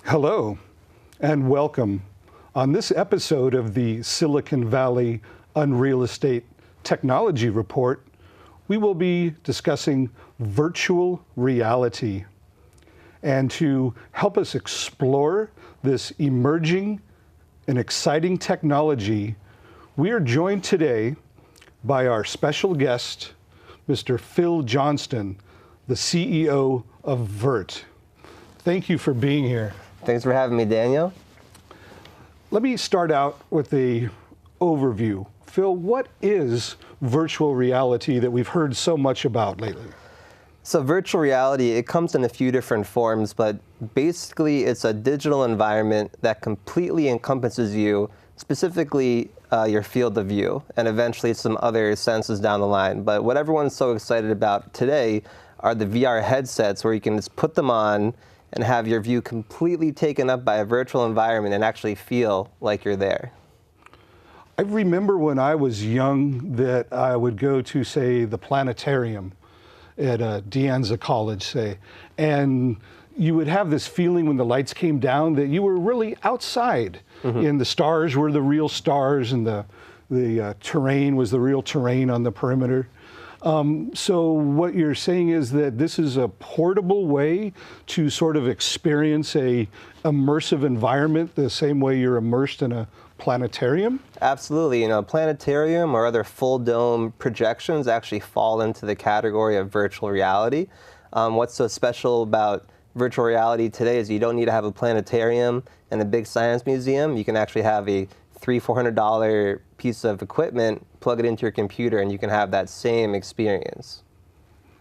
Hello and welcome. On this episode of the Silicon Valley Unreal Estate Technology Report, we will be discussing virtual reality. And to help us explore this emerging and exciting technology, we are joined today by our special guest, Mr. Phil Johnston, the CEO of VIRT. Thank you for being here. Thanks for having me, Daniel. Let me start out with the overview. Phil, what is virtual reality that we've heard so much about lately? So virtual reality, it comes in a few different forms, but basically it's a digital environment that completely encompasses you, specifically your field of view, and eventually some other senses down the line. But what everyone's so excited about today are the VR headsets where you can just put them on and have your view completely taken up by a virtual environment and actually feel like you're there. I remember when I was young that I would go to, say, the planetarium at De Anza College, say, and you would have this feeling when the lights came down that you were really outside. And the stars were the real stars, and the terrain was the real terrain on the perimeter. So what you're saying is that this is a portable way to sort of experience a immersive environment the same way you're immersed in a planetarium? Absolutely. Planetarium or other full dome projections actually fall into the category of virtual reality. What's so special about virtual reality today is you don't need to have a planetarium and a big science museum. You can actually have a $300-400 piece of equipment, plug it into your computer, and you can have that same experience.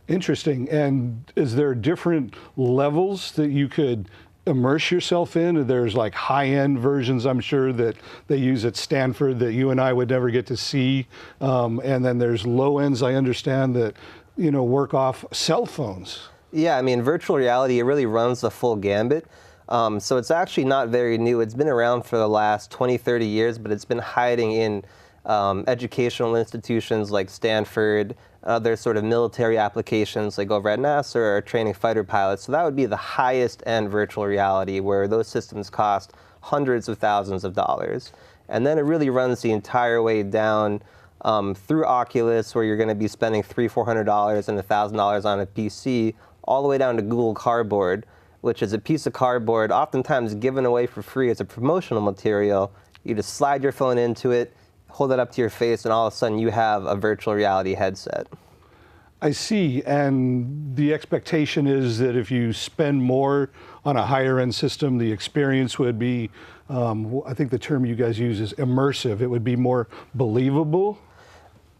Interesting. And is there different levels that you could immerse yourself in? There's like high-end versions, I'm sure, that they use at Stanford that you and I would never get to see. And then there's low ends, I understand, that work off cell phones. Yeah, I mean, virtual reality, it really runs the full gambit. So it's actually not very new. It's been around for the last 20-30 years, but it's been hiding in educational institutions like Stanford, other sort of military applications like over at NASA or training fighter pilots. So that would be the highest end virtual reality where those systems cost hundreds of thousands of dollars. And then it really runs the entire way down through Oculus, where you're going to be spending $300-400 and $1,000 on a PC, all the way down to Google Cardboard, which is a piece of cardboard oftentimes given away for free as a promotional material. You just slide your phone into it, hold it up to your face, and all of a sudden you have a virtual reality headset. I see. And the expectation is that if you spend more on a higher end system, the experience would be, I think the term you guys use is immersive. It would be more believable.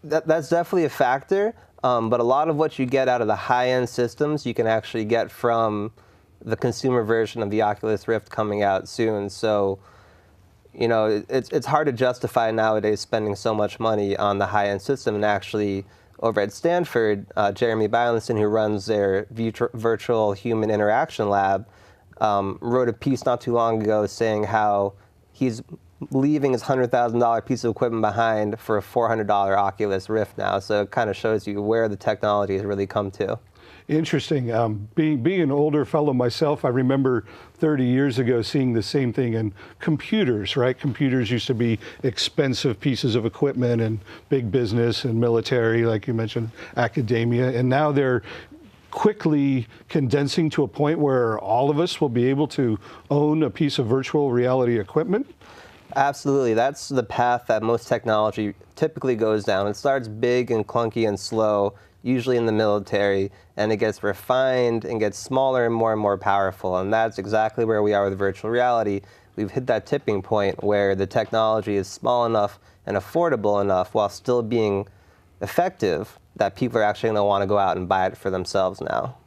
That's definitely a factor. But a lot of what you get out of the high end systems, you can actually get from the consumer version of the Oculus Rift coming out soon. So, it's hard to justify nowadays spending so much money on the high-end system. And actually, over at Stanford, Jeremy Bylinson, who runs their virtual human interaction lab, wrote a piece not too long ago saying how he's leaving his $100,000 piece of equipment behind for a $400 Oculus Rift now. So it kind of shows you where the technology has really come to. Interesting. Being an older fellow myself, I remember 30 years ago seeing the same thing in computers, right? Computers used to be expensive pieces of equipment in big business and military, like you mentioned, academia. And now they're quickly condensing to a point where all of us will be able to own a piece of virtual reality equipment. Absolutely. That's the path that most technology typically goes down. It starts big and clunky and slow, usually in the military, and it gets refined and gets smaller and more powerful. And that's exactly where we are with virtual reality. We've hit that tipping point where the technology is small enough and affordable enough while still being effective that people are actually going to want to go out and buy it for themselves now.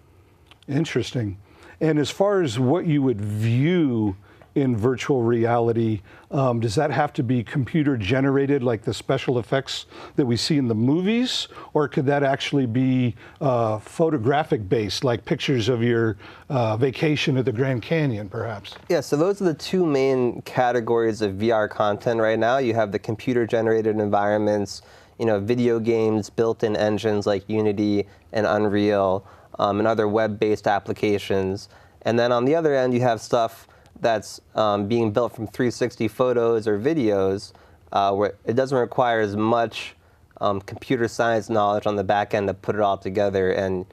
Interesting. And as far as what you would view in virtual reality, does that have to be computer generated like the special effects that we see in the movies? Or could that actually be photographic based, like pictures of your vacation at the Grand Canyon, perhaps? Yeah, so those are the two main categories of VR content right now. You have the computer generated environments, video games, built-in engines like Unity and Unreal, and other web-based applications. And then on the other end, you have stuff that's being built from 360 photos or videos, where it doesn't require as much computer science knowledge on the back end to put it all together. And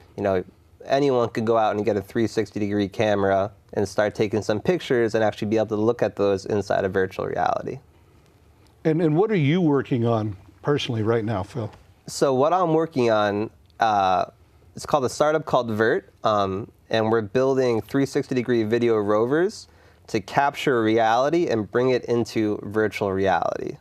anyone could go out and get a 360-degree camera and start taking some pictures and actually be able to look at those inside of virtual reality. And what are you working on personally right now, Phil? So what I'm working on, it's called a startup called Vert, and we're building 360-degree video rovers to capture reality and bring it into virtual reality.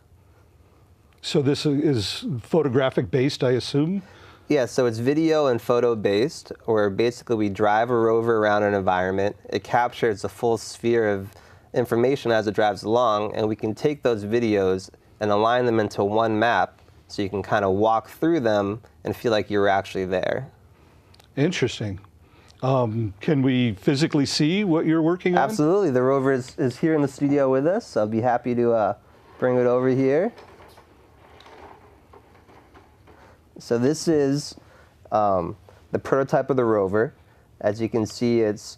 So this is photographic based, I assume? Yeah, so it's video and photo based, where basically we drive a rover around an environment. It captures a full sphere of information as it drives along, and we can take those videos and align them into one map so you can kind of walk through them and feel like you're actually there. Interesting. Can we physically see what you're working on? Absolutely. The rover is here in the studio with us, so I'll be happy to bring it over here. So this is the prototype of the rover. As you can see, it's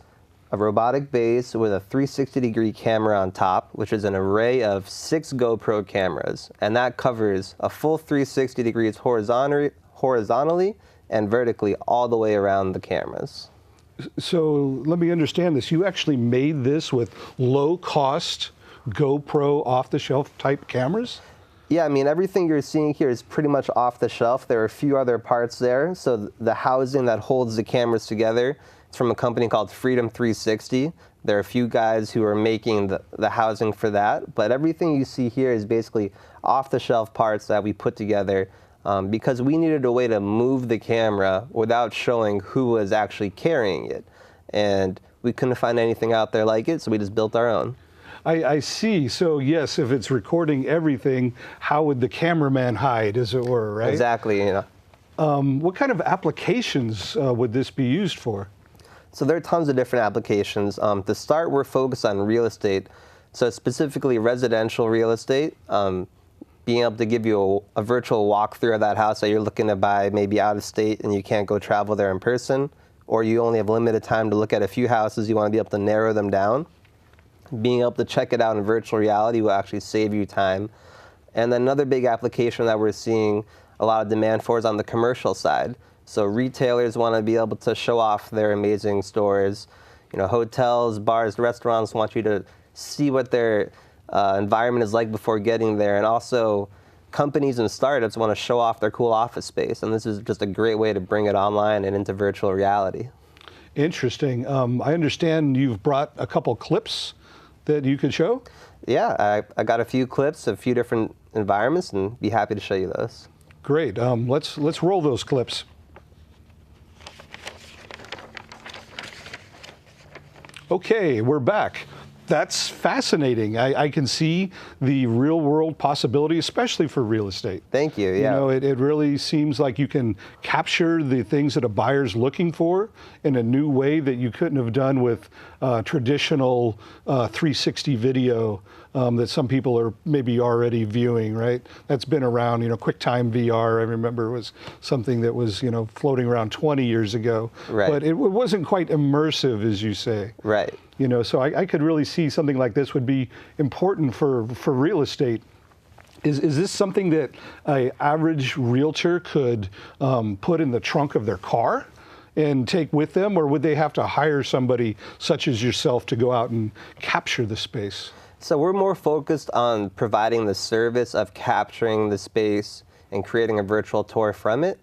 a robotic base with a 360-degree camera on top, which is an array of 6 GoPro cameras. And that covers a full 360 degrees horizontally and vertically all the way around the cameras. So let me understand this. You actually made this with low-cost GoPro off-the-shelf type cameras? Yeah, I mean, everything you're seeing here is pretty much off the shelf. There are a few other parts there. So the housing that holds the cameras together, it's from a company called Freedom 360. There are a few guys who are making the housing for that. But everything you see here is basically off-the-shelf parts that we put together because we needed a way to move the camera without showing who was actually carrying it. And we couldn't find anything out there like it, so we just built our own. I see. So yes, if it's recording everything, how would the cameraman hide, as it were, right? Exactly. What kind of applications would this be used for? So there are tons of different applications. To start, we're focused on real estate. So specifically residential real estate, being able to give you a virtual walkthrough of that house that you're looking to buy maybe out of state and you can't go travel there in person, or you only have limited time to look at a few houses, you want to be able to narrow them down. Being able to check it out in virtual reality will actually save you time. And then another big application that we're seeing a lot of demand for is on the commercial side. So retailers want to be able to show off their amazing stores. Hotels, bars, restaurants want you to see what their environment is like before getting there. And also companies and startups want to show off their cool office space. And this is just a great way to bring it online and into virtual reality. Interesting. I understand you've brought a couple clips that you could show? Yeah, I got a few clips of a few different environments and be happy to show you those. Great. Let's roll those clips. Okay, we're back. That's fascinating. I can see the real world possibility, especially for real estate. Thank you. Yeah. It really seems like you can capture the things that a buyer's looking for in a new way that you couldn't have done with traditional 360 video that some people are maybe already viewing, right? That's been around, QuickTime VR, I remember, was something that was, floating around 20 years ago. Right. But it wasn't quite immersive, as you say. Right. So I could really see something like this would be important for real estate. Is this something that an average realtor could put in the trunk of their car and take with them, or would they have to hire somebody such as yourself to go out and capture the space? So we're more focused on providing the service of capturing the space and creating a virtual tour from it.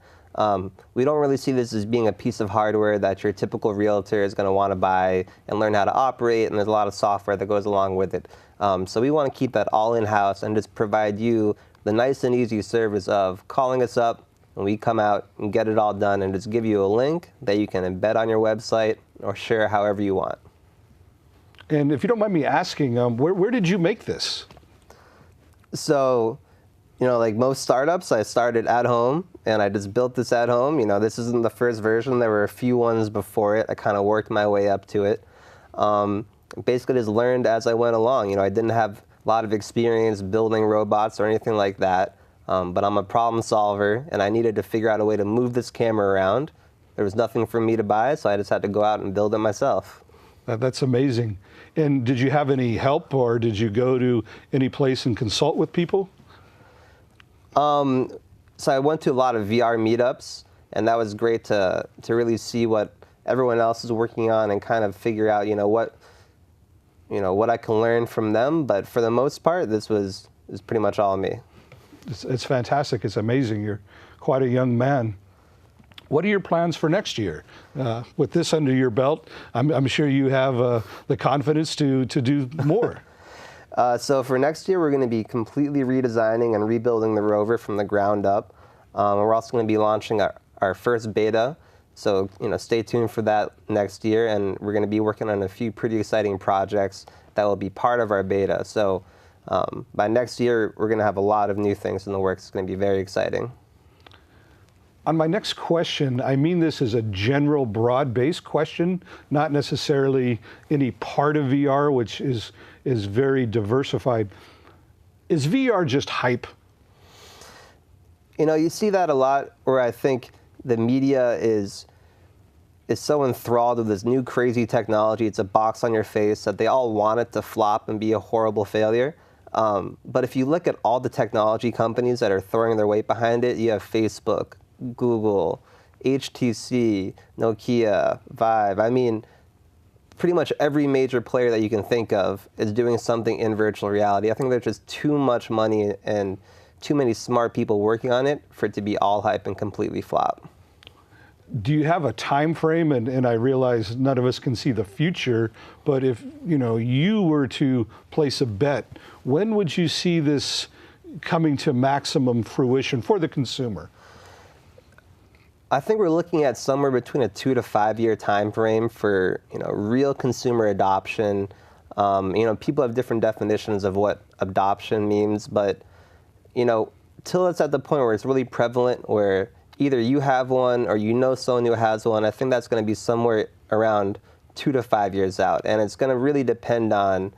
We don't really see this as being a piece of hardware that your typical realtor is going to want to buy and learn how to operate, and there's a lot of software that goes along with it. So we want to keep that all in-house and just provide you the nice and easy service of calling us up, and we come out and get it all done and just give you a link that you can embed on your website or share however you want. And if you don't mind me asking, where did you make this? So, like most startups, I started at home and I just built this at home. This isn't the first version. There were a few ones before it. I kind of worked my way up to it. Basically just learned as I went along. I didn't have a lot of experience building robots or anything like that, but I'm a problem solver and I needed to figure out a way to move this camera around. There was nothing for me to buy, so I just had to go out and build it myself. That's amazing. And did you have any help, or did you go to any place and consult with people? So I went to a lot of VR meetups, and that was great to really see what everyone else is working on and kind of figure out, what I can learn from them. But for the most part, this is pretty much all me. It's fantastic. It's amazing. You're quite a young man. What are your plans for next year? With this under your belt, I'm sure you have the confidence to do more. So for next year, we're going to be completely redesigning and rebuilding the rover from the ground up. And we're also going to be launching our first beta. So stay tuned for that next year. And we're going to be working on a few pretty exciting projects that will be part of our beta. So by next year, we're going to have a lot of new things in the works. It's going to be very exciting. On my next question, I mean this as a general, broad-based question, not necessarily any part of VR, which is very diversified. Is VR just hype? You see that a lot, where I think the media is so enthralled with this new crazy technology. It's a box on your face that they all want it to flop and be a horrible failure. But if you look at all the technology companies that are throwing their weight behind it, you have Facebook, Google, HTC, Nokia, Vive. I mean, pretty much every major player that you can think of is doing something in virtual reality. I think there's just too much money and too many smart people working on it for it to be all hype and completely flop. Do you have a time frame? And I realize none of us can see the future, but if you were to place a bet, when would you see this coming to maximum fruition for the consumer? I think we're looking at somewhere between a 2 to 5 year time frame for real consumer adoption. People have different definitions of what adoption means, but till it's at the point where it's really prevalent, where either you have one or someone who has one, I think that's going to be somewhere around 2 to 5 years out, and it's going to really depend on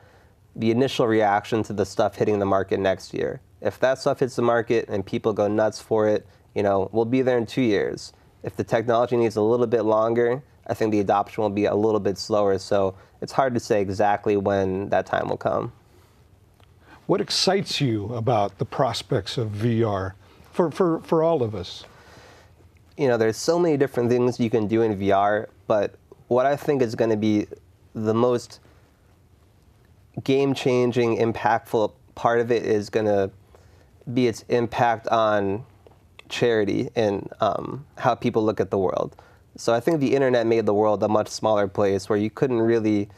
the initial reaction to the stuff hitting the market next year. If that stuff hits the market and people go nuts for it, we'll be there in 2 years. If the technology needs a little bit longer, I think the adoption will be a little bit slower. So it's hard to say exactly when that time will come. What excites you about the prospects of VR for all of us? There's so many different things you can do in VR, but what I think is going to be the most game-changing, impactful part of it is going to be its impact on charity and how people look at the world. So I think the internet made the world a much smaller place, where you couldn't really,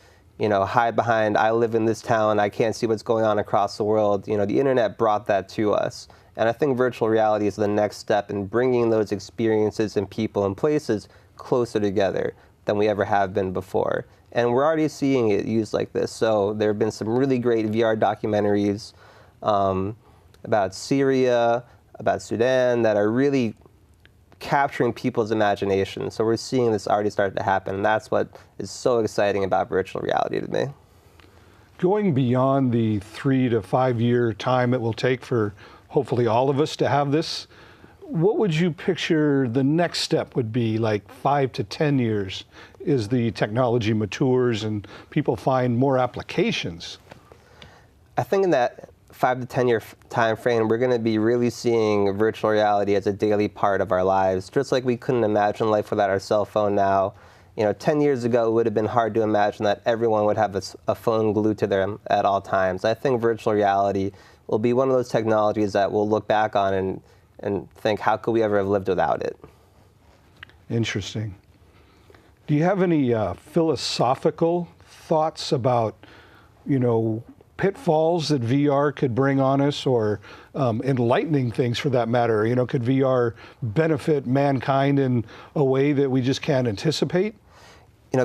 hide behind, I live in this town, I can't see what's going on across the world. The internet brought that to us. And I think virtual reality is the next step in bringing those experiences and people and places closer together than we ever have been before. And we're already seeing it used like this. So there have been some really great VR documentaries about Syria, about Sudan, that are really capturing people's imagination. So we're seeing this already start to happen, and that's what is so exciting about virtual reality to me. Going beyond the 3 to 5 year time it will take for hopefully all of us to have this, what would you picture the next step would be, like 5 to 10 years, as the technology matures and people find more applications? I think in that 5 to 10 year time frame, we're going to be really seeing virtual reality as a daily part of our lives, just like we couldn't imagine life without our cell phone now. 10 years ago, it would have been hard to imagine that everyone would have a phone glued to them at all times. I think virtual reality will be one of those technologies that we'll look back on and think, how could we ever have lived without it? Interesting. Do you have any philosophical thoughts about, pitfalls that VR could bring on us, or enlightening things for that matter? Could VR benefit mankind in a way that we just can't anticipate?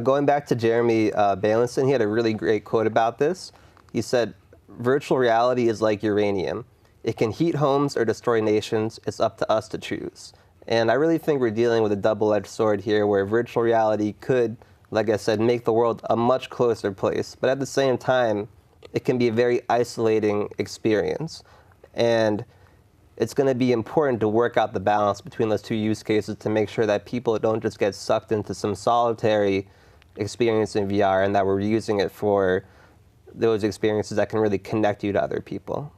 Going back to Jeremy Bailenson, he had a really great quote about this. He said, "Virtual reality is like uranium. It can heat homes or destroy nations. It's up to us to choose." And I really think we're dealing with a double-edged sword here, where virtual reality could, like I said, make the world a much closer place. But at the same time, it can be a very isolating experience. And it's going to be important to work out the balance between those two use cases to make sure that people don't just get sucked into some solitary experience in VR, and that we're using it for those experiences that can really connect you to other people.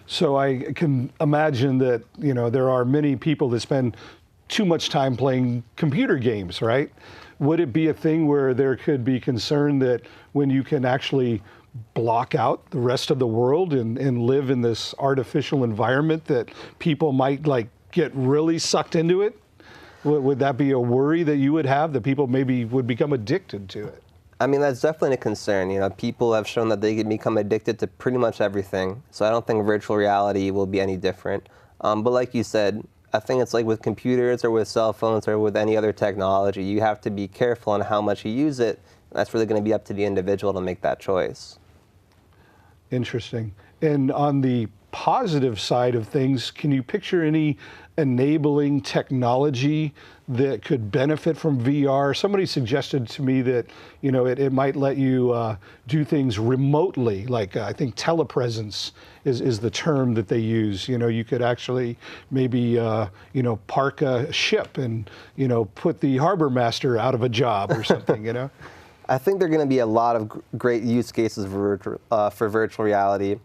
So I can imagine that, there are many people that spend too much time playing computer games, right? Would it be a thing where there could be concern that when you can actually block out the rest of the world and live in this artificial environment that people might get really sucked into it? Would that be a worry that you would have, that people maybe would become addicted to it? I mean, that's definitely a concern. People have shown that they can become addicted to pretty much everything. So I don't think virtual reality will be any different. But like you said, I think it's like with computers or with cell phones or with any other technology, you have to be careful on how much you use it. That's really going to be up to the individual to make that choice. Interesting. And on the positive side of things, can you picture any enabling technology that could benefit from VR? Somebody suggested to me that, it might let you do things remotely, like I think telepresence is the term that they use. You could actually maybe, park a ship and, put the harbor master out of a job or something, I think there are going to be a lot of great use cases for virtual reality,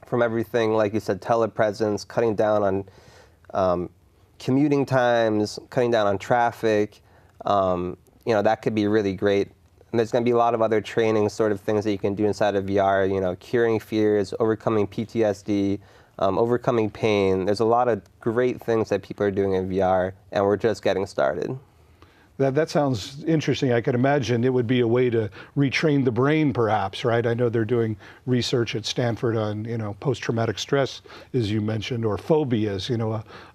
from everything, like you said, telepresence, cutting down on commuting times, cutting down on traffic. That could be really great. And there's going to be a lot of other training sort of things that you can do inside of VR, curing fears, overcoming PTSD, overcoming pain. There's a lot of great things that people are doing in VR, and we're just getting started. That sounds interesting. I could imagine it would be a way to retrain the brain, perhaps, right? I know they're doing research at Stanford on, post-traumatic stress, as you mentioned, or phobias,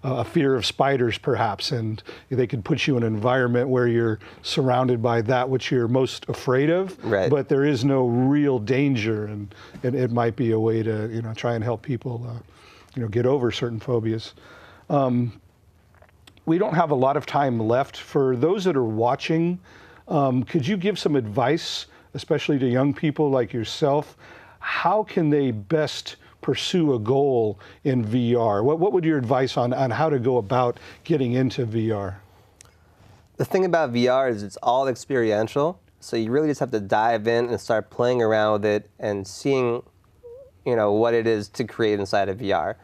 a fear of spiders, perhaps, and they could put you in an environment where you're surrounded by that which you're most afraid of, right, but there is no real danger, and it might be a way to, try and help people, get over certain phobias. We don't have a lot of time left. For those that are watching, could you give some advice, especially to young people like yourself? How can they best pursue a goal in VR? What would your advice on how to go about getting into VR? The thing about VR is it's all experiential. So you really just have to dive in and start playing around with it and seeing, what it is to create inside of VR.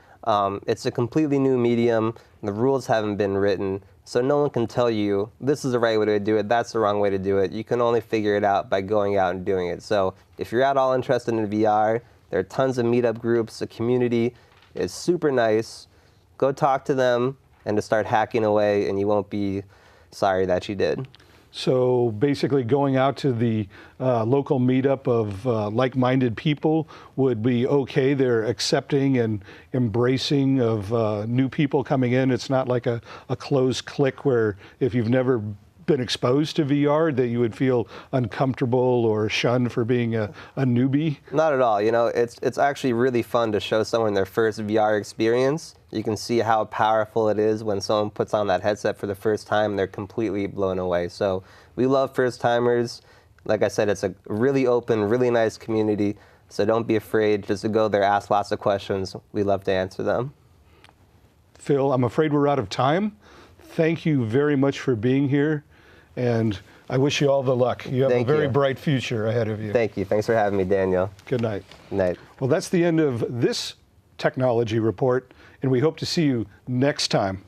It's a completely new medium. The rules haven't been written, so no one can tell you this is the right way to do it, that's the wrong way to do it. You can only figure it out by going out and doing it. So if you're at all interested in VR, there are tons of meetup groups. The community is super nice. Go talk to them and just start hacking away, and you won't be sorry that you did. So basically going out to the local meetup of like-minded people would be okay. They're accepting and embracing of new people coming in. It's not like a closed clique where if you've never been exposed to VR that you would feel uncomfortable or shunned for being a newbie? Not at all. It's actually really fun to show someone their first VR experience. You can see how powerful it is when someone puts on that headset for the first time and they're completely blown away. So we love first timers. Like I said, it's a really open, really nice community. So don't be afraid just to go there, ask lots of questions. We love to answer them. Phil, I'm afraid we're out of time. Thank you very much for being here. And I wish you all the luck. You have a very bright future ahead of you. Thank you. Thanks for having me, Daniel. Good night. Good night. Well, that's the end of this technology report, and we hope to see you next time.